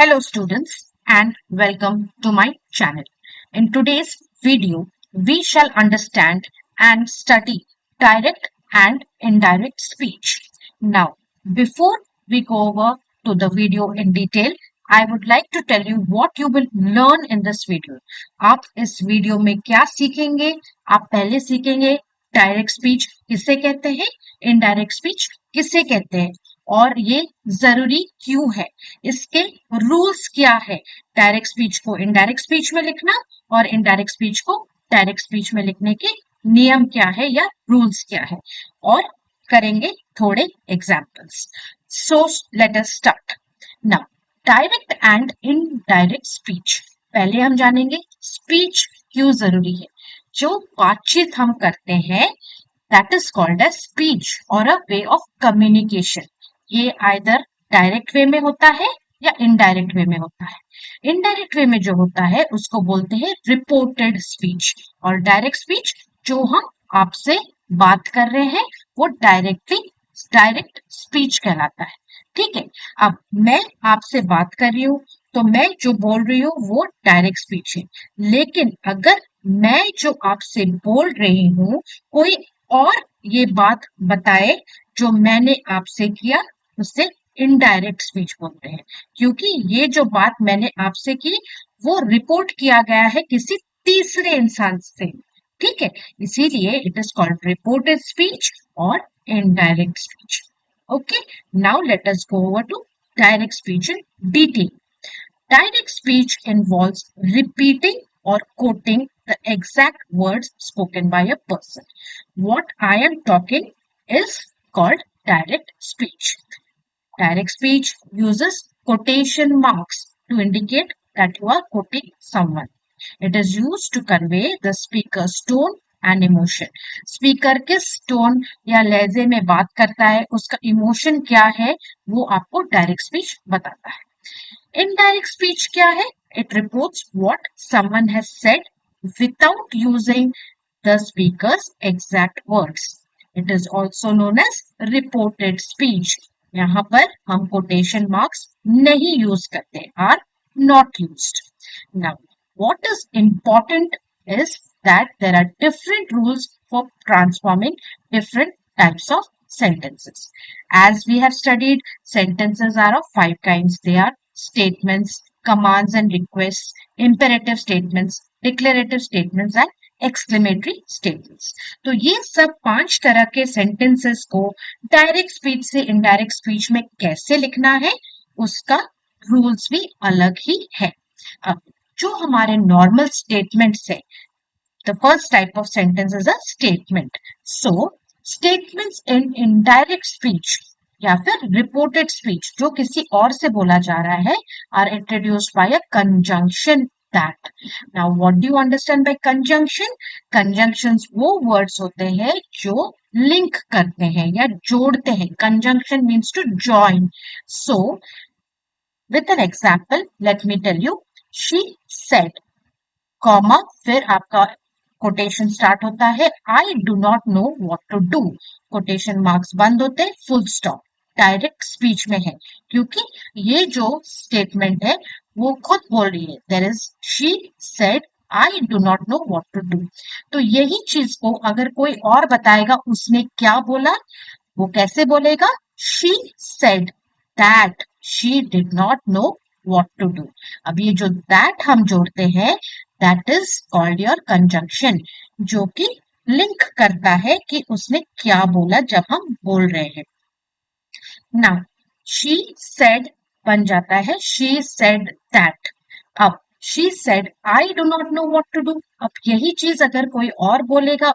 Hello students and welcome to my channel. In today's video, we shall understand and study direct and indirect speech. Now, before we go over to the video in detail, I would like to tell you what you will learn in this video. आप इस video में क्या सीखेंगे? आप पहले सीखेंगे direct speech किसे कहते हैं, इनडायरेक्ट स्पीच किसे कहते हैं और ये जरूरी क्यों है, इसके रूल्स क्या है, डायरेक्ट स्पीच को इनडायरेक्ट स्पीच में लिखना और इनडायरेक्ट स्पीच को डायरेक्ट स्पीच में लिखने के नियम क्या है या रूल्स क्या है, और करेंगे थोड़े examples. So let us start. Now direct and indirect speech. पहले हम जानेंगे स्पीच क्यों जरूरी है. जो बातचीत हम करते हैं that is called as speech और अ वे ऑफ कम्युनिकेशन. ये आइदर डायरेक्ट वे में होता है या इनडायरेक्ट वे में होता है. इनडायरेक्ट वे में जो होता है उसको बोलते हैं रिपोर्टेड स्पीच, और डायरेक्ट स्पीच जो हम आपसे बात कर रहे हैं वो डायरेक्ट स्पीच कहलाता है. ठीक है, अब मैं आपसे बात कर रही हूँ तो मैं जो बोल रही हूँ वो डायरेक्ट स्पीच है, लेकिन अगर मैं जो आपसे बोल रही हूँ कोई और ये बात बताए जो मैंने आपसे किया उसे इनडायरेक्ट स्पीच बोलते हैं, क्योंकि ये जो बात मैंने आपसे की वो रिपोर्ट किया गया है किसी तीसरे इंसान से. ठीक है, इसीलिए it is called reported speech और indirect speech. Okay, now let us go over to direct speech in detail. Direct speech involves repeating or quoting the exact words spoken by a person. What I am talking is called direct speech. Direct speech uses quotation marks to indicate that you are quoting someone. It is used to convey the speaker's tone and emotion. Speaker किस tone या लहजे में बात करता है, उसका emotion क्या है, वो आपको direct speech बताता है. Indirect speech क्या है? It reports what someone has said without using the speaker's exact words. It is also known as reported speech. यहाँ पर हम quotation marks नहीं use करते, are not used. Now, what is important is that there are different rules for transforming different types of sentences. As we have studied, sentences are of five kinds. They are statements, commands and requests, imperative statements, declarative statements and exclamatory statements. तो ये सब 5 तरह के sentences को direct speech से indirect speech में कैसे लिखना है उसका रूल्स भी अलग ही है. अब जो हमारे नॉर्मल स्टेटमेंट्स है, the first type of sentence is a statement. So statements in indirect speech या फिर रिपोर्टेड स्पीच जो किसी और से बोला जा रहा है or introduced by a conjunction that. Now what do you understand by conjunction? Conjunctions वो वर्ड्स होते हैं जो लिंक करते हैं या जोड़ते हैं. Conjunction means to join. So with an example let me tell you. She said comma फिर आपका कोटेशन स्टार्ट होता है I do not know what to do. Quotation marks बंद होते हैं, फुल स्टॉप. डायरेक्ट स्पीच में है क्योंकि ये जो स्टेटमेंट है वो खुद बोल रही है. There is she said I do not know what to do. तो यही चीज को अगर कोई और बताएगा उसने क्या बोला, वो कैसे बोलेगा? She said that she did not know what to do. अब ये जो दैट हम जोड़ते हैं that is called your conjunction, जो कि लिंक करता है कि उसने क्या बोला जब हम बोल रहे हैं. नाउ शी सेड बन जाता है शी सेड दैट. अब she said I do not know what to do. अब यही चीज अगर कोई और बोलेगा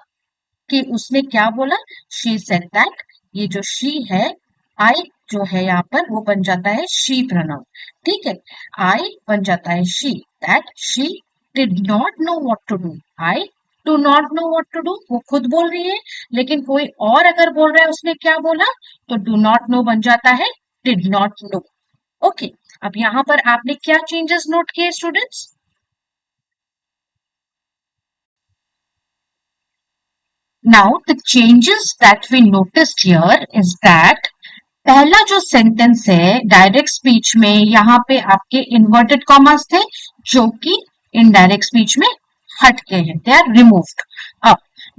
कि उसने क्या बोला, शी सेड दैट, ये जो शी है आई जो है यहाँ पर वो बन जाता है शी प्रोनाउन. ठीक है, आई बन जाता है she. That she did not know what to do. I do not know what to do वो खुद बोल रही है, लेकिन कोई और अगर बोल रहा है उसने क्या बोला तो डू नॉट नो बन जाता है डिड नॉट नो. ओके, अब यहाँ पर आपने क्या चेंजेस नोट किए students? Now, the changes that we noticed here is that पहला जो सेंटेंस है डायरेक्ट स्पीच में, यहाँ पे आपके इन्वर्टेड कॉमास थे जो कि इनडायरेक्ट स्पीच में हट गए हैं, दे आर रिमूव्ड। अब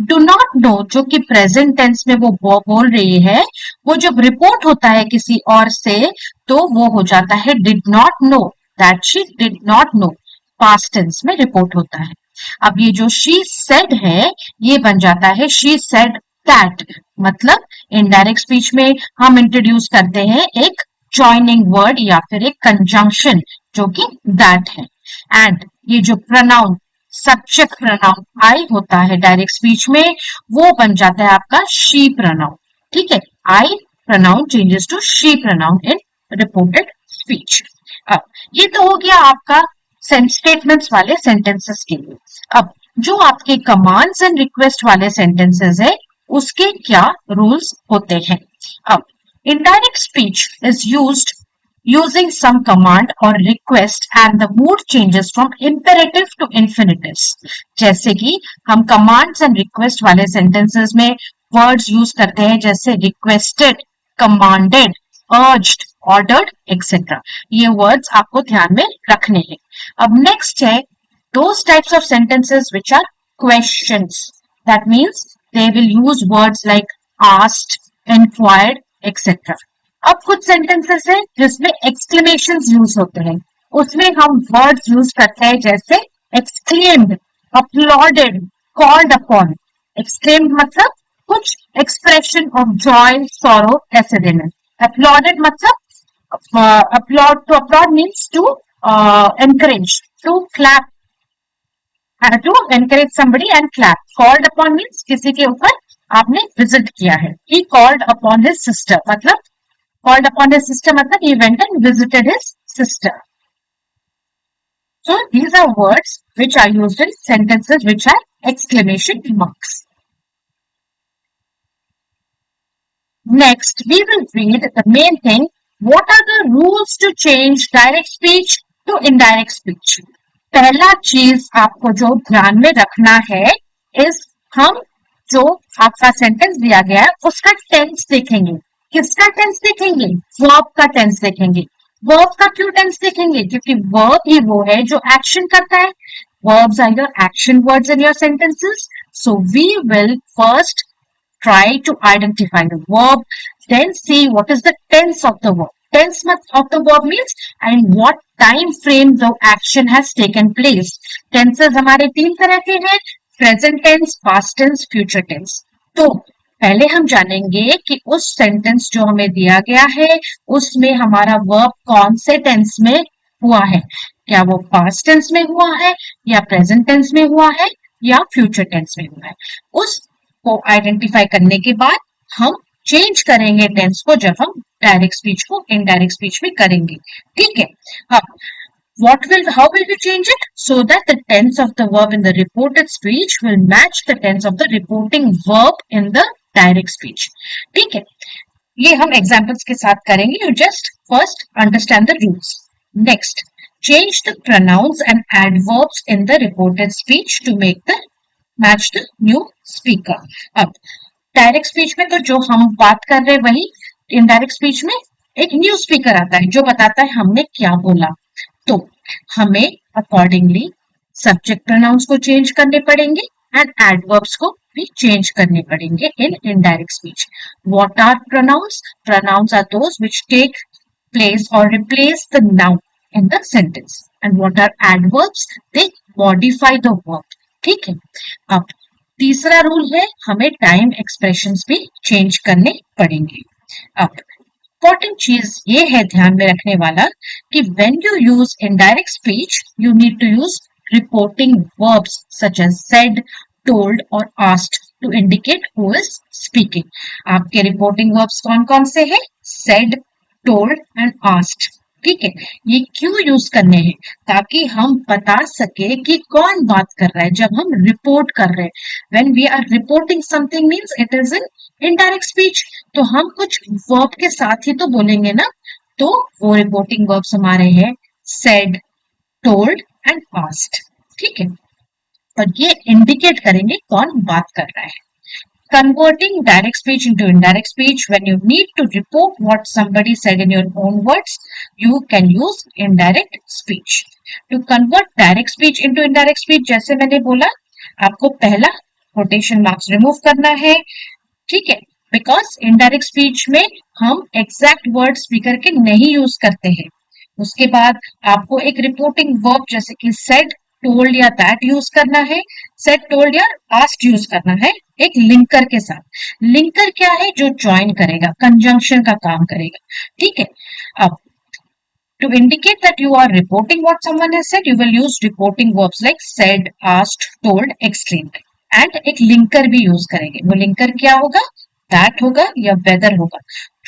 डू नॉट नो जो कि प्रेजेंट टेंस में वो बोल रही है, वो जब रिपोर्ट होता है किसी और से तो वो हो जाता है did not know, that she did not know, past tense में रिपोर्ट होता है। अब ये जो शी सेड है ये बन जाता है शी सेड दैट, मतलब इनडायरेक्ट स्पीच में हम इंट्रोड्यूस करते हैं एक जॉइनिंग वर्ड या फिर एक कंजंक्शन जो कि दैट है। एंड ये जो प्रोनाउन सब्जेक्ट प्रोनाउन आई होता है डायरेक्ट स्पीच में, वो बन जाता है आपका शी प्रोनाउन। ठीक है, I pronoun changes to she pronoun in reported speech. अब ये तो हो गया आपका स्टेटमेंट्स वाले सेंटेंसेस के लिए। अब जो आपके कमांड्स एंड रिक्वेस्ट वाले सेंटेंसेस है उसके क्या रूल्स होते हैं। अब indirect speech is used using some command or request and the mood changes from imperative to infinitives। जैसे कि हम commands and request वाले sentences में words use करते हैं जैसे requested, commanded, urged, ordered, etc। ये words आपको ध्यान में रखने हैं। अब next है those types of sentences which are questions। That means they will use words like asked, inquired, etc। अब कुछ सेंटेंसेस है जिसमें एक्सक्लेमेशन यूज होते हैं, उसमें हम वर्ड्स यूज करते हैं जैसे exclaimed, uploaded, called upon. Exclaimed मतलब कुछ एक्सप्रेशन ऑफ जॉय, सॉरो ऐसे देना। अपलॉडेड मतलब applaud, to applaud means to encourage, to clap, to encourage somebody and clap. Called upon means किसी के ऊपर आपने विजिट किया है। He called upon his sister, मतलब called upon his sister मतलब he went and visited his sister। So these are words which are used in sentences which are exclamation marks। Next we will read the main thing, what are the rules to change direct speech to indirect speech। पहला चीज आपको जो ध्यान में रखना है इस, हम जो आपका सेंटेंस दिया गया है उसका टेंस देखेंगे। किसका टेंस देखेंगे? वर्ब का टेंस देखेंगे। वर्ब का क्यों टेंस देखेंगे? क्योंकि वर्ब ही वो है जो एक्शन करता है। verbs are your action words in your sentences, so we will first try to identify the verb, then see what is the tense of the verb। tense of the verb means and what time frame the action has taken place। tenses हमारे तीन तरह के हैं, present tense, past tense, future tense। तो पहले हम जानेंगे कि उस सेंटेंस जो हमें दिया गया है उसमें हमारा वर्ब कौन से टेंस में हुआ है, क्या वो पास्ट टेंस में हुआ है या प्रेजेंट टेंस में हुआ है या फ्यूचर टेंस में हुआ है। उसको आइडेंटिफाई करने के बाद हम चेंज करेंगे टेंस को जब हम डायरेक्ट स्पीच को इनडायरेक्ट स्पीच में करेंगे। ठीक है, अब how will we change it? So that the tense of the verb in the reported speech will match the tense of the reporting verb in the direct speech. ठीक है, ये हम एग्जांपल्स के साथ करेंगे। You just first understand the rules. Next, change the pronouns and adverbs in the reported speech to make the match the new speaker. अब direct speech में तो जो हम बात कर रहे हैं वही इनडायरेक्ट स्पीच में एक न्यू स्पीकर आता है जो बताता है हमने क्या बोला। तो हमें अकॉर्डिंगली सब्जेक्ट प्रोनाउंस को चेंज करने पड़ेंगे एंड एडवर्ब्स को भी चेंज करने पड़ेंगे in indirect speech. What are pronouns? Pronouns are those which take place or replace the noun in the sentence. And what are adverbs? They modify the verb. ठीक है, अब तीसरा रूल है हमें टाइम एक्सप्रेशंस भी change करने पड़ेंगे। अब इंपॉर्टेंट चीज ये है ध्यान में रखने वाला कि when you use indirect speech you need to use reporting verbs such as said, told or asked to indicate who is speaking। आपके reporting verbs कौन कौन से हैं? said, told and asked। ठीक है, ये क्यों यूज करने हैं? ताकि हम बता सके कि कौन बात कर रहा है जब हम रिपोर्ट कर रहे हैं। When we are reporting something means it is an indirect speech। तो हम कुछ verb के साथ ही तो बोलेंगे ना, तो वो reporting verbs हमारे हैं said, told एंड asked। ठीक है, और ये इंडिकेट करेंगे कौन बात कर रहा है। Converting direct speech into indirect speech, when you need to report what somebody said in your own words, you can use indirect speech. To convert direct speech into indirect speech, जैसे मैंने बोला, आपको पहला quotation marks remove करना है, ठीक है, because indirect speech में हम एग्जैक्ट वर्ड स्पीकर के नहीं यूज करते हैं. उसके बाद आपको एक रिपोर्टिंग वर्ब जैसे कि सेड, टोल्ड या दैट यूज करना है. सेड, टोल्ड या आस्क्ड यूज करना है एक लिंकर के साथ. लिंकर क्या है? जो ज्वाइन करेगा, कंजंक्शन का काम करेगा. ठीक है. अब to indicate that you are reporting what someone has said, you will use reporting verbs like said, asked, told, exclaimed. And एक लिंकर भी यूज करेंगे. वो लिंकर क्या होगा? दैट होगा या वेदर होगा,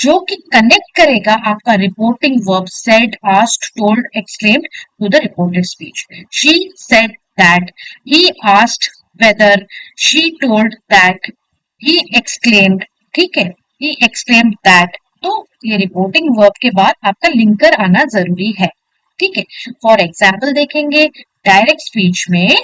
जो कि कनेक्ट करेगा आपका reporting verb said, asked, told, exclaimed to the reported speech. She said that, he asked whether, she told that, he exclaimed. ठीक है, ही एक्सक्लेम्ड दैट. तो ये रिपोर्टिंग वर्ब के बाद आपका लिंकर आना जरूरी है. ठीक है. फॉर एग्जाम्पल देखेंगे डायरेक्ट स्पीच में,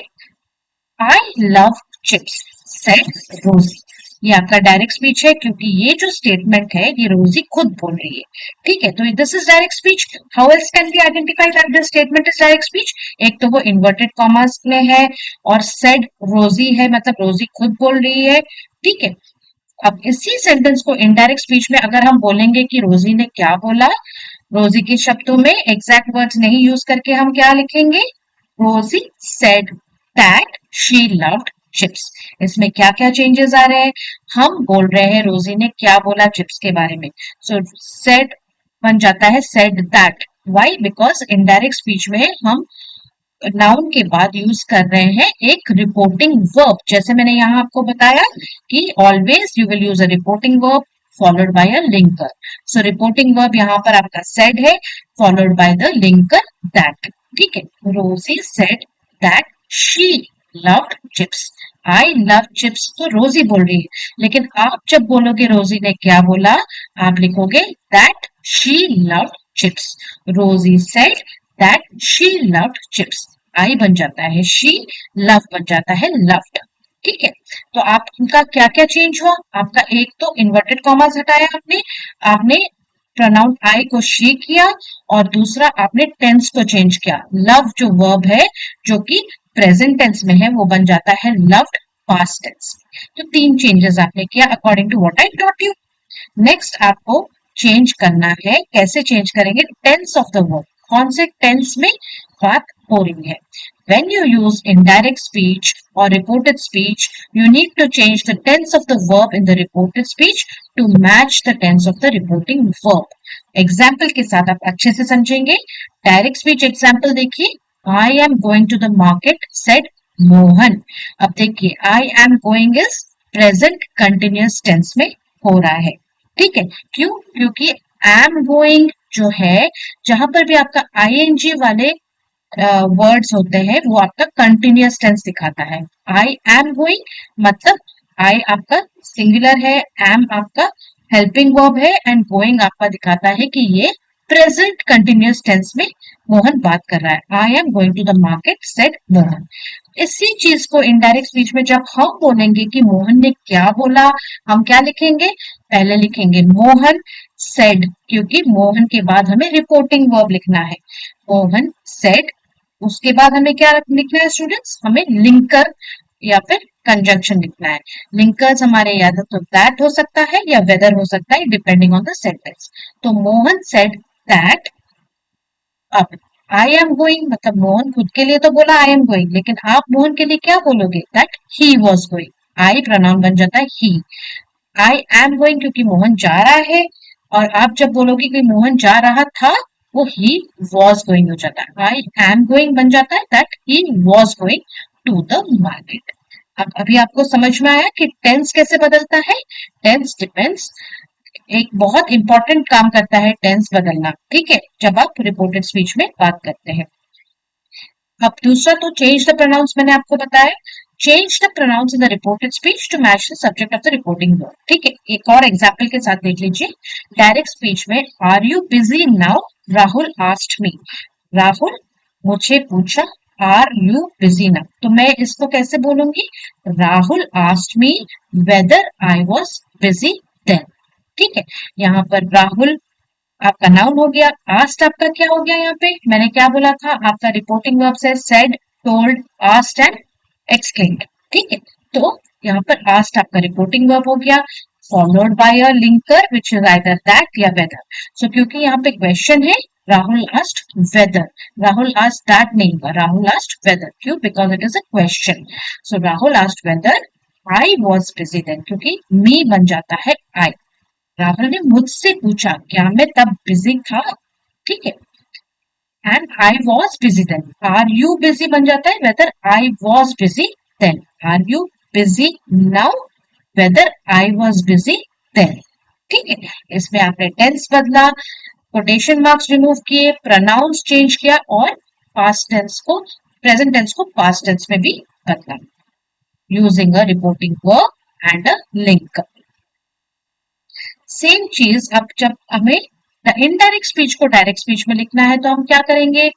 आई लव चिप्स सेड रोजी. ये आपका डायरेक्ट स्पीच है क्योंकि ये जो स्टेटमेंट है ये रोजी खुद बोल रही है. ठीक है, तो this is direct speech. How else can be identified that this statement is direct speech? एक तो वो इन्वर्टेड कॉमास में है और सेड रोजी है, मतलब रोजी खुद बोल रही है. ठीक है. अब इसी सेंटेंस को इनडायरेक्ट स्पीच में अगर हम बोलेंगे कि रोजी ने क्या बोला, रोजी के शब्दों में एग्जैक्ट वर्ड्स नहीं यूज करके हम क्या लिखेंगे? रोजी said that she loved chips. इसमें क्या क्या चेंजेस आ रहे हैं? हम बोल रहे हैं रोजी ने क्या बोला चिप्स के बारे में. सो सेड बन जाता है said that. Why? Because indirect speech में हम नाउन के बाद यूज कर रहे हैं एक रिपोर्टिंग वर्ब. जैसे मैंने यहाँ आपको बताया कि always you will use a reporting verb followed by a linker. So reporting verb यहाँ पर आपका सेड है followed by the linker that. ठीक है. रोजी said that she loved chips. I love chips तो रोजी बोल रही है, लेकिन आप जब बोलोगे रोजी ने क्या बोला, आप लिखोगे that she loved chips. Rosie said that she loved chips. I बन जाता है शी, लव बन जाता है लव्ड. ठीक है. तो आपका क्या क्या चेंज हुआ? आपका एक तो इन्वर्टेड कॉमास हटाया आपने, आपने प्रोनाउन आई को शी किया, और दूसरा आपने टेंस को चेंज किया. लव जो वर्ब है जो कि प्रेजेंट टेंस में है वो बन जाता है लव्ड पास्ट टेंस. तो 3 चेंजेस आपने किया according to what I taught you. Next आपको चेंज करना है. कैसे चेंज करेंगे? Tense of the verb. कौन से टेंस में बात हो रही है? When you use indirect speech or reported speech, you need to change the tense of the verb in the reported speech to match the tense of the reporting verb. Example के साथ आप अच्छे से समझेंगे. Direct speech example देखिए. I am going to the market, said Mohan. अब देखिए I am going is present continuous tense में हो रहा है. ठीक है. क्यों? क्योंकि am going जो है, जहां पर भी आपका ing वाले वर्ड्स होते हैं वो आपका कंटिन्यूअस टेंस दिखाता है. आई एम गोइंग मतलब आई आपका सिंगुलर है, एम आपका हेल्पिंग वर्ब है, एंड गोइंग आपका दिखाता है कि ये प्रेजेंट कंटिन्यूअस टेंस में मोहन बात कर रहा है. I am going to the market said Mohan. इसी चीज को इनडायरेक्ट स्पीच में जब हम बोलेंगे कि मोहन ने क्या बोला, हम क्या लिखेंगे? पहले लिखेंगे मोहन सेड, क्योंकि मोहन के बाद हमें रिपोर्टिंग वर्ब लिखना है. मोहन सेड. उसके बाद हमें क्या लिखना है स्टूडेंट्स? हमें लिंकर या फिर कंजंक्शन लिखना है. लिंकर्स हमारे या तो दैट हो सकता है या वेदर हो सकता है, डिपेंडिंग ऑन द सेंटेंस. तो मोहन सेड दैट. अब आई एम गोइंग मतलब मोहन खुद के लिए तो बोला आई एम गोइंग, लेकिन आप मोहन के लिए क्या बोलोगे? That he was going. I pronoun बन जाता है ही. आई एम गोइंग क्योंकि मोहन जा रहा है, और आप जब बोलोगे कि मोहन जा रहा था, वो ही वॉज गोइंग हो जाता है. आई एम गोइंग बन जाता है that he was going to the market. अब अभी आपको समझ में आया कि टेंस कैसे बदलता है? टेंस डिपेंड्स, एक बहुत इंपॉर्टेंट काम करता है टेंस बदलना. ठीक है, जब आप रिपोर्टेड स्पीच में बात करते हैं. अब दूसरा तो चेंज द प्रोनाउंस मैंने आपको बताया. Change the pronouns in the reported speech to match the subject of the reporting verb. ठीक है, एक और एग्जांपल के साथ देख लीजिए. डायरेक्ट स्पीच में are you busy now, Rahul asked me. Rahul मुझे पूछा, आर यू बिजी नाउ? तो मैं इसको कैसे बोलूंगी? Rahul asked me whether I was busy then. ठीक है, यहाँ पर राहुल आपका नाउन हो गया, आस्ट आपका क्या हो गया? यहाँ पे मैंने क्या बोला था? आपका रिपोर्टिंग वर्ब है said, told, asked and exclaimed. ठीक है, तो यहाँ पर आस्ट आपका रिपोर्टिंग वर्ब हो गया, followed by a linker which is either that या वेदर। सो क्योंकि यहाँ पे क्वेश्चन है, Rahul asked whether, Rahul asked that नहीं होगा, राहुल आस्ट वेदर। क्यों? Because it is a question. So Rahul asked whether I was busy then, क्योंकि मी बन जाता है आई। राहुल ने मुझसे पूछा क्या मैं तब बिजी था? ठीक है, and I was busy then. Are you busy बन जाता है whether I was busy then. Are you busy now? Whether I was busy then. ठीक है, इसमें आपने टेंस बदला, कोटेशन मार्क्स रिमूव किए, प्रोनाउंस चेंज किया और पास्ट टेंस को, प्रेजेंट टेंस को पास्ट टेंस में भी बदला using a reporting verb and a link. Same चीज अब जब हमें इनडायरेक्ट स्पीच को डायरेक्ट स्पीच में लिखना है तो हम क्या करेंगे?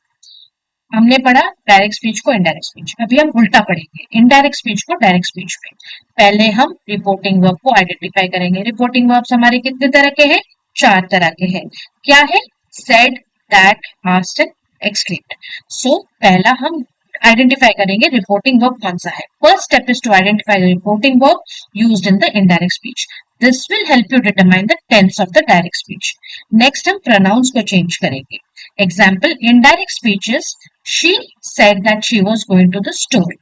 हमने पढ़ा डायरेक्ट स्पीच को इनडायरेक्ट स्पीच, अभी हम उल्टा पढ़ेंगे इनडायरेक्ट स्पीच को डायरेक्ट स्पीच में। पहले हम रिपोर्टिंग वर्ब को आइडेंटिफाई करेंगे। रिपोर्टिंग वर्ब्स हमारे कितने तरह के हैं? 4 तरह के हैं। क्या है? Said, that, asked and exclaimed. So पहला हम आइडेंटिफाई करेंगे रिपोर्टिंग वर्ब कौन सा है। First step is to identify the reporting verb used in the indirect speech. This will help you determine the tense of the direct speech. Next हम pronouns को change करेंगे। Example indirect speeches, she said that she was going to the store.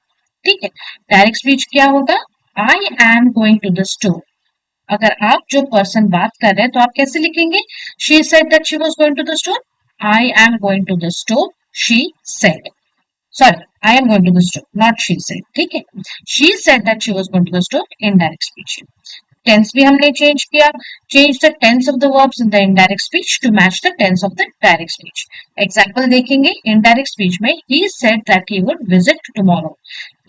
ठीक है, direct speech क्या होगा? I am going to the store. अगर आप जो पर्सन बात कर रहे हैं तो आप कैसे लिखेंगे? She said that she was going to the store, I am going to the store, she said. Sorry, I am going to the store, not she said. ठीक है, she said that she was going to the store, indirect speech. Tense भी हमने change किया, change the tense of the verbs in the indirect speech to match the tense of the direct speech. Example देखेंगे indirect speech में, he said that he would visit tomorrow,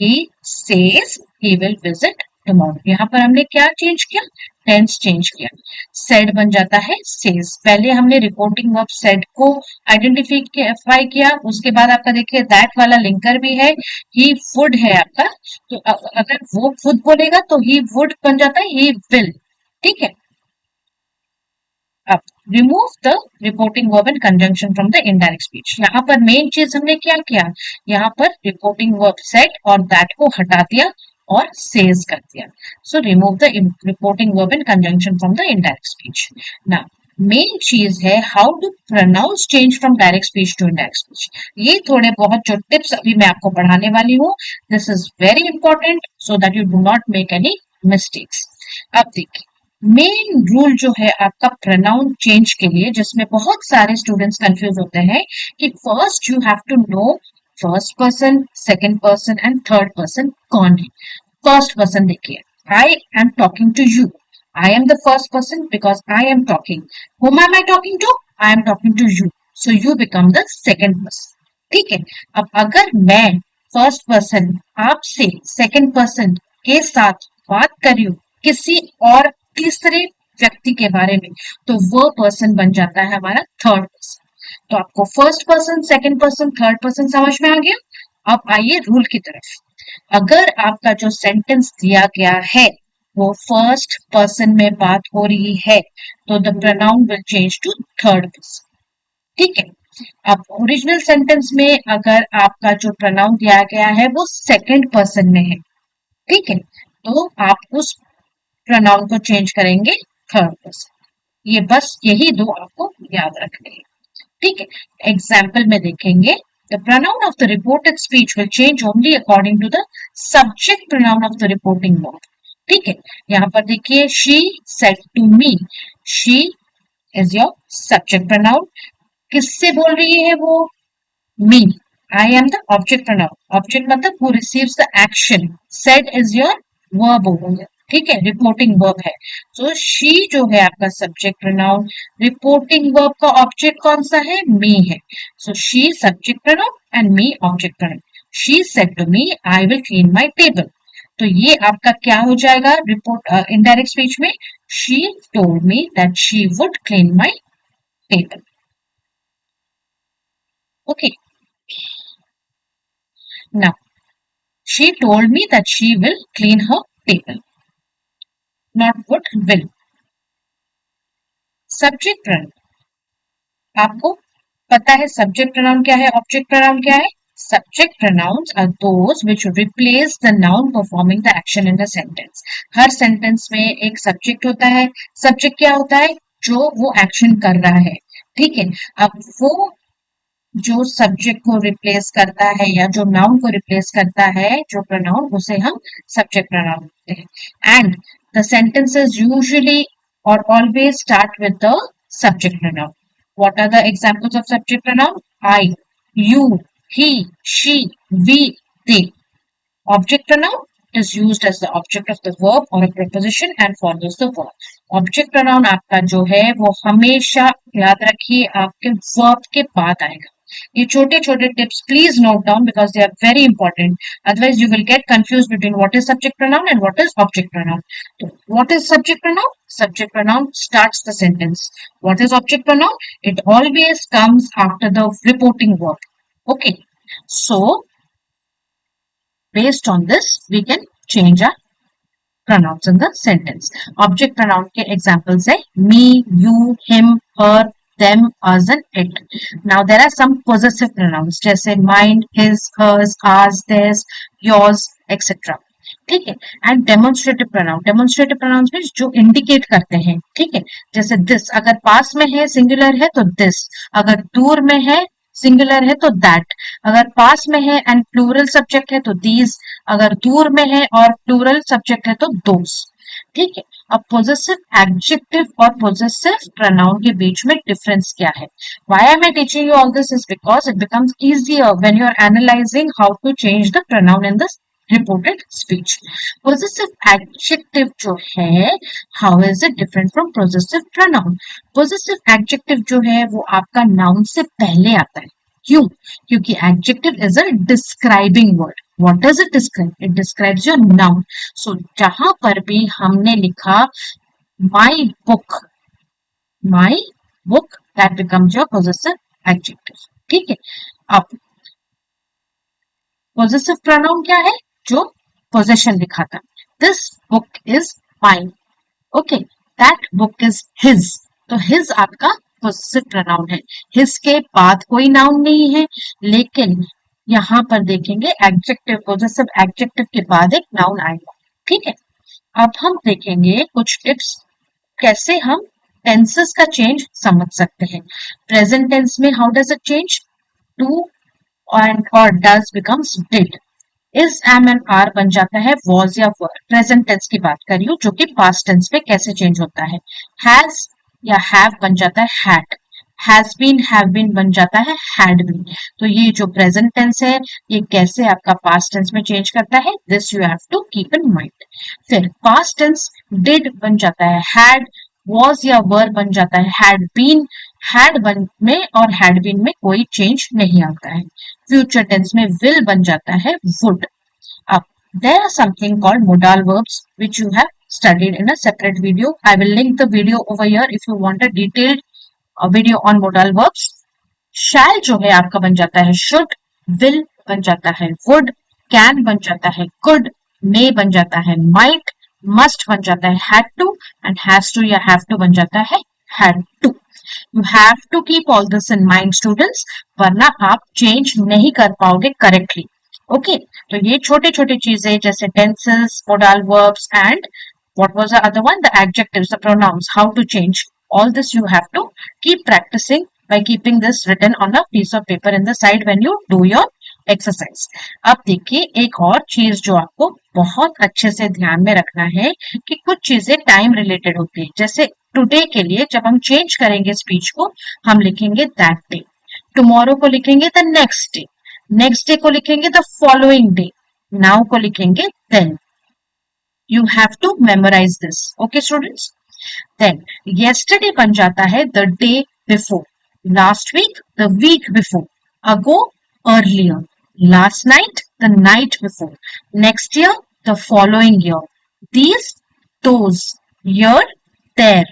he says he will visit tomorrow. यहाँ पर हमने क्या change किया? Tense change किया, said बन जाता है सेज। पहले हमने रिपोर्टिंग वर्ब सेड को आइडेंटिफाई किया, उसके बाद आपका देखिए दैट वाला लिंकर भी है, ही वुड है आपका, तो अगर वो खुद बोलेगा तो ही वुड बन जाता है ही विल। ठीक है, अब remove the reporting verb and conjunction from the indirect speech. यहाँ पर मेन चीज हमने क्या किया? यहाँ पर रिपोर्टिंग वर्ब सेट और दैट को हटा दिया और सेज कर दिया। So remove the reporting verb and conjunction from the indirect speech. ना मेन चीज है how to pronouns change from direct speech to indirect speech. ये थोड़े बहुत जो टिप्स अभी मैं आपको पढ़ाने वाली हूँ, this is very important so that you do not make any mistakes. अब देखिए मेन रूल जो है आपका प्रोनाउन चेंज के लिए, जिसमें बहुत सारे स्टूडेंट्स कंफ्यूज होते हैं कि first you have to know first person, second person and third person कौन है। फर्स्ट पर्सन देखिए, I am talking to you, I am the first person because I am talking. whom am I talking to? I am talking to you, so you become the second person। ठीक है, अब अगर मैं first person आपसे second person के साथ बात कर रही हूँ किसी और तीसरे व्यक्ति के बारे में, तो वो पर्सन बन जाता है हमारा थर्ड पर्सन। तो आपको first person, second person, third person समझ में आ गया। अब आइए रूल की तरफ। अगर आपका जो सेंटेंस दिया गया है वो फर्स्ट पर्सन में बात हो रही है तो the pronoun will change to third person. ठीक है, अब ओरिजिनल सेंटेंस में अगर आपका जो प्रोनाउन दिया गया है वो सेकंड पर्सन में है, ठीक है, तो आप उस प्रोनाउन को चेंज करेंगे थर्ड पर्सन। ये बस यही दो आपको याद रखने हैं। ठीक है, एग्जाम्पल में देखेंगे the pronoun of the reported speech will change only according to the subject pronoun of the reporting verb। ठीक है, यहाँ पर देखिए she said to me, she is your subject pronoun। किससे बोल रही है वो? me। I am the object pronoun। object मतलब who receives the action। said is your verb हो गया, ठीक है, रिपोर्टिंग वर्ब है। सो शी जो है आपका सब्जेक्ट प्रोनाउन, रिपोर्टिंग वर्ब का ऑब्जेक्ट कौन सा है? मी है। So she subject pronoun and me object pronoun. She said to me I will clean my table. तो ये आपका क्या हो जाएगा रिपोर्ट इनडायरेक्ट स्पीच में? She told me that she would clean my table. Okay, Now, she told me that she will clean her table. Not would, will. Subject pronoun. आपको पता है subject pronoun क्या है, object pronoun क्या है? Subject pronouns are those which replace the noun performing the action in a sentence. Her sentence में एक subject होता है. Subject क्या होता है? जो वो action कर रहा है. ठीक है. अब वो जो सब्जेक्ट को रिप्लेस करता है या जो नाउन को रिप्लेस करता है, जो प्रोनाउन, उसे हम सब्जेक्ट प्रोनाउन बोलते हैं. एंड द सेंटेंसेस यूजुअली और always start with the subject pronoun. What are the examples of subject pronoun? I, you, he, she, we, they. Object pronoun is used as the object of the verb or a preposition and follows the verb. Object pronoun आपका जो है वो हमेशा याद रखिए आपके verb के बाद आएगा. ये छोटे छोटे tips please note down because they are very important. Otherwise you will get confused between what is subject pronoun and what is object pronoun. So, what is subject pronoun? Subject pronoun starts the sentence. What is object pronoun? It always comes after the reporting verb. Okay. So based on this, we can change our pronouns in the sentence. Object pronoun के examples है me, you, him, her, them, us and it. Now there are some possessive pronouns जैसे mine, his, hers, ours, theirs, yours, etc. ठीक है. And demonstrative pronounce में जो indicate करते हैं. ठीक है. जैसे दिस अगर पास में है सिंगुलर है तो दिस, अगर दूर में है सिंगुलर है तो दैट, अगर पास में है एंड प्लूरल सब्जेक्ट है तो दीज, अगर दूर में है और प्लूरल सब्जेक्ट है तो दोस. ठीक है. अब पोजेसिव एडजेक्टिव और पोजेसिव प्रोनाउन के बीच में डिफरेंस क्या है? Why am I teaching you all this is because it becomes easier when you are analysing how to change the pronoun in this reported speech. Possessive adjective जो है, how is it different from possessive pronoun? Possessive adjective जो है वो आपका noun से पहले आता है. क्यों? क्योंकि adjective is a describing word. What does it describe? It describes your noun. So जहां पर भी हमने लिखा my book, that becomes your possessive adjective. ठीक है. अब possessive pronoun क्या है? जो पोजेशन दिखाता. This book is mine. Okay. That book is his. तो हिज आपका पोजेसिव प्रोनाउन है. हिज के बाद कोई नाउन नहीं है, लेकिन यहां पर देखेंगे एडजेक्टिव, पोजेसिव एडजेक्टिव के बाद एक नाउन आएगा. ठीक है. अब हम देखेंगे कुछ टिप्स कैसे हम टेंसेस का चेंज समझ सकते हैं. प्रेजेंट टेंस में how does it change? Do and or does becomes did. Is, am and are बन जाता है वॉज या वर. प्रेजेंट टेंस की बात कर रही हूँ जो कि पास्ट टेंस में कैसे चेंज होता है. हैज या हैव बन जाता है had. Has been, have been बन जाता है हैड बीन. तो ये जो प्रेजेंट टेंस है ये कैसे आपका पास्ट टेंस में चेंज करता है, this you have to keep in mind. फिर पास्ट टेंस डिड बन जाता है हैड. वॉज या वर बन जाता है हैड बीन. हैड बन में और हैड बीन में कोई चेंज नहीं आता है. फ्यूचर टेंस में विल बन जाता है वुड. अब there are something called modal verbs which you have studied in a separate video. I will link the video over here if you want a detailed video on modal verbs. shall जो है आपका बन जाता है should. will बन जाता है would. can बन जाता है could. may बन जाता है might. must बन जाता है had to and has to या have to बन जाता है had to. You have to keep all this in mind students, वरना आप चेंज नहीं कर पाओगे करेक्टली. ओके. तो ये छोटे छोटे चीजें जैसे tenses, modal verbs and what was the other one, the adjectives, the pronouns, how to change, all this you have to keep practicing by keeping this written on a piece of paper in the side when you do your exercise. अब देखिए एक और चीज जो आपको बहुत अच्छे से ध्यान में रखना है कि कुछ चीजें टाइम रिलेटेड होती है. जैसे टुडे के लिए जब हम चेंज करेंगे स्पीच को, हम लिखेंगे दैट डे. टुमारो को लिखेंगे the next day. Next day को लिखेंगे द फॉलोइंग डे. नाउ को लिखेंगे then. You have to memorise this. Okay students. Then yesterday बन जाता है the day before. Last week the week before. Ago earlier. Last night the night before. Next year the following year. These, those, year, there.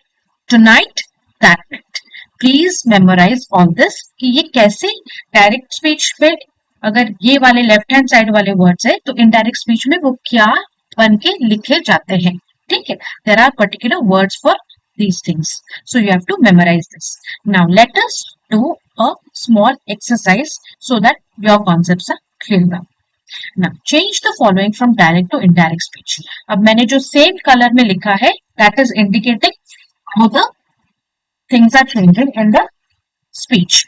Tonight, that night. Please memorize all this कि ये कैसे direct speech में अगर ये वाले left hand side वाले words है तो इनडायरेक्ट स्पीच में वो क्या बन के लिखे जाते हैं, ठीक है। There are particular words for these things, so you have to memorize this. Now let us do a small exercise so that your concepts are clear. Now change the following from direct to indirect speech. अब मैंने जो same colour में लिखा है that is indicating how the things are changing in the speech.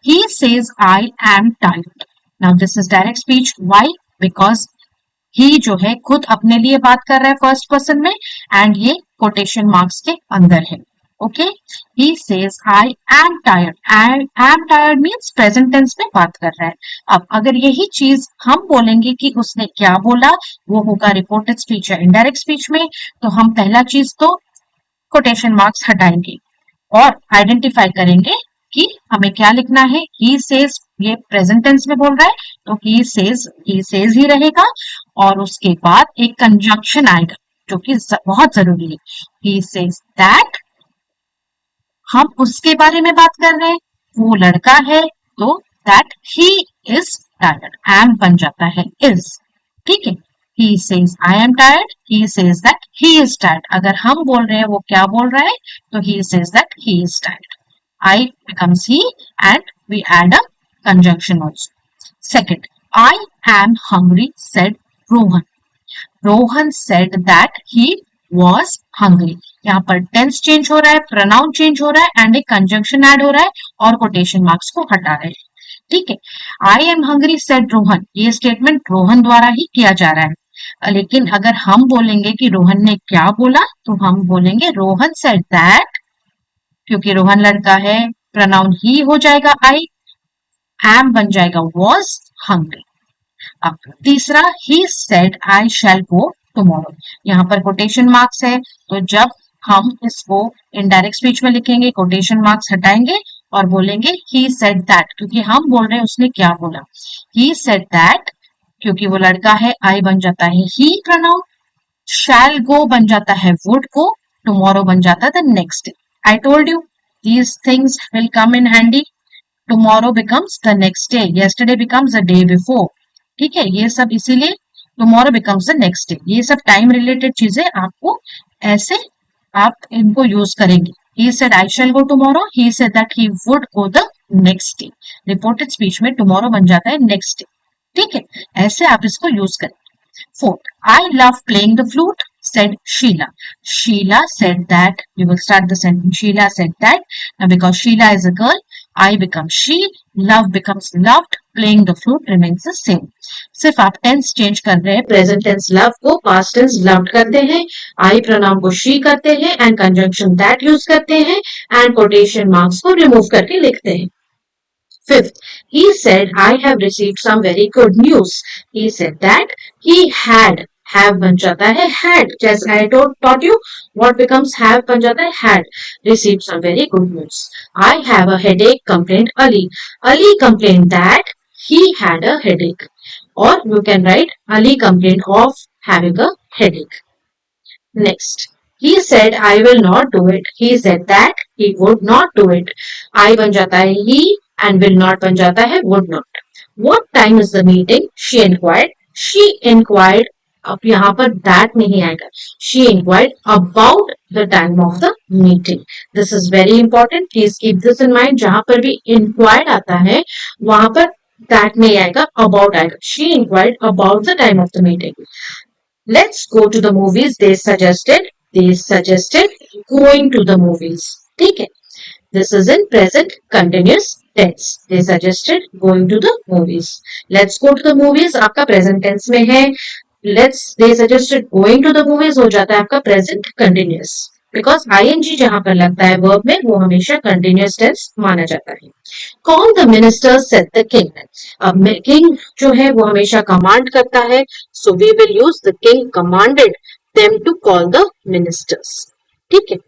He says I am tired. Now this is direct speech. Why? Because he जो है खुद अपने लिए बात कर रहा है फर्स्ट पर्सन में एंड ये कोटेशन मार्क्स के अंदर है। Okay, he says I am tired. I am tired means present tense में बात कर रहा है। अब अगर यही चीज हम बोलेंगे कि उसने क्या बोला, वो होगा रिपोर्टेड स्पीच या इनडायरेक्ट स्पीच में, तो हम पहला चीज तो कोटेशन मार्क्स हटाएंगे और आइडेंटिफाई करेंगे कि हमें क्या लिखना है। ही सेज ये प्रेजेंट टेंस में बोल रहा है तो ही सेज ही रहेगा और उसके बाद एक कंजंक्शन आएगा जो कि बहुत जरूरी है। ही सेज दैट, हम उसके बारे में बात कर रहे हैं, वो लड़का है तो that he is tired, am बन जाता है इज, ठीक है। he says I am tired, he says that he is tired। अगर हम बोल रहे हैं वो क्या बोल रहा है तो he says that he is tired। I becomes he and we add a conjunction also. Second, I am hungry said Rohan। Rohan said that he was hungry। यहाँ पर टेंस चेंज हो रहा है, प्रोनाउन चेंज हो रहा है and एक conjunction add हो रहा है और कोटेशन मार्क्स को हटा रहे हैं, ठीक है। I am hungry said Rohan, ये स्टेटमेंट रोहन द्वारा ही किया जा रहा है। लेकिन अगर हम बोलेंगे कि रोहन ने क्या बोला तो हम बोलेंगे रोहन सेड दैट, क्योंकि रोहन लड़का है प्रोनाउन ही हो जाएगा आई, एम बन जाएगा वॉज हंग्री। अब तीसरा, he said I shell go tomorrow. यहाँ पर कोटेशन मार्क्स है तो जब हम इसको इनडायरेक्ट स्पीच में लिखेंगे कोटेशन मार्क्स हटाएंगे और बोलेंगे ही सेड दैट, क्योंकि हम बोल रहे हैं उसने क्या बोला। ही सेड दैट क्योंकि वो लड़का है आई बन जाता है ही प्रोनाउन, शैल गो बन जाता है वुड को, टुमारो बन जाता है the next day. I told you these things will come in handy. Tomorrow becomes the next day, yesterday becomes the day before, ठीक है। ये सब इसीलिए tomorrow becomes the next day, ये सब टाइम रिलेटेड चीजें आपको ऐसे आप इनको यूज करेंगे। He said I shall go tomorrow, he said that he would go the next day। Reported speech में tomorrow बन जाता है next day, ठीक है। ऐसे आप इसको यूज करें। Fourth, I love playing the flute said Sheila। Sheila said that, you will start the sentence, Sheila said that। Now because Sheila is a girl, I becomes she, love becomes loved, playing the flute remains the same। सिर्फ आप tense change कर रहे हैं, present tense love को past tense loved करते हैं, आई pronoun को she करते हैं एंड कंजंक्शन दैट यूज करते हैं एंड कोटेशन मार्क्स को रिमूव करके लिखते हैं। Fifth, he said I have received some very good news। He said that he had, have बन जाता है had, जैसे I taught you what becomes have बन जाता है had, received some very good news। I have a headache complained Ali। Ali complained that he had a headache, or you can write Ali complained of having a headache। Next, he said I will not do it। He said that he would not do it। I बन जाता है he and will not बन जाता है would not। What time is the meeting? She inquired। She inquired, अब यहाँ पर that नहीं आएगा। She inquired about the time of the meeting। This is very important, please keep this in mind। जहां पर भी inquired आता है वहां पर that नहीं आएगा, about आएगा। She inquired about the time of the meeting। Let's go to the movies they suggested। They suggested going to the movies, ठीक है। This is in present continuous tense। They suggested going to the movies। Let's go to the movies आपका present tense में है। They suggested going to the movies हो जाता है आपका present continuous। Because ing जहां पर लगता है verb में वो हमेशा continuous tense माना जाता है। Call the ministers said the king। अब king जो है वो हमेशा command करता है, so we will use the king commanded them to call the ministers, ठीक है।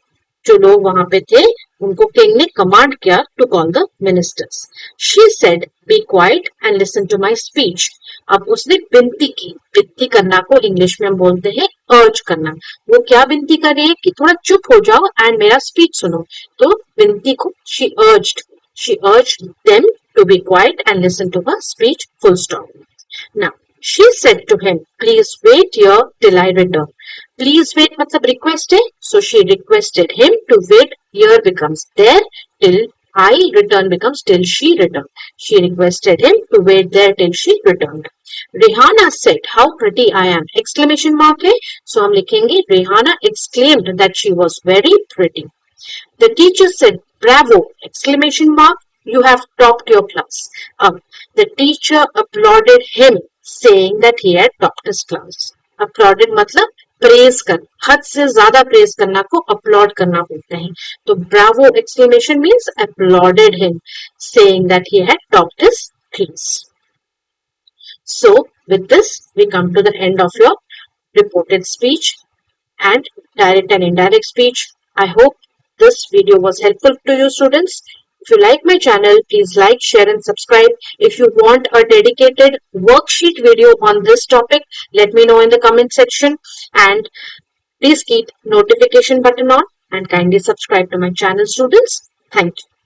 जो लोग वहां पे थे उनको किंग ने कमांड किया to call the ministers. She said be quiet and listen to my speech. अब उसने विनती की, विनती करना को इंग्लिश में हम बोलते हैं अर्ज करना। वो क्या विनती कर रही है कि थोड़ा चुप हो जाओ एंड मेरा स्पीच सुनो, तो विनती को she urged them to be quiet and listen to her speech full stop. Now, she said to him, please wait here till I return. Please wait matlab request hai. So she requested him to wait. Here becomes there till I return becomes till she returned. She requested him to wait there till she returned. Rihanna said, how pretty I am! Exclamation mark hai. So हम लिखेंगे Rihanna exclaimed that she was very pretty. The teacher said, bravo! Exclamation mark. You have topped your class. The teacher applauded him, saying that he had topped his class. Applauded मतलब praise कर, हद से ज्यादा praise करना को applaud करना बोलते हैं. तो Bravo exclamation means applauded him, saying that he had topped his class. So with this we come to the end of your reported speech and direct and indirect speech. I hope this video was helpful to you students. If you like my channel, please like, share and subscribe. If you want a dedicated worksheet video on this topic, let me know in the comment section, and please keep notification button on and kindly subscribe to my channel students. Thank you.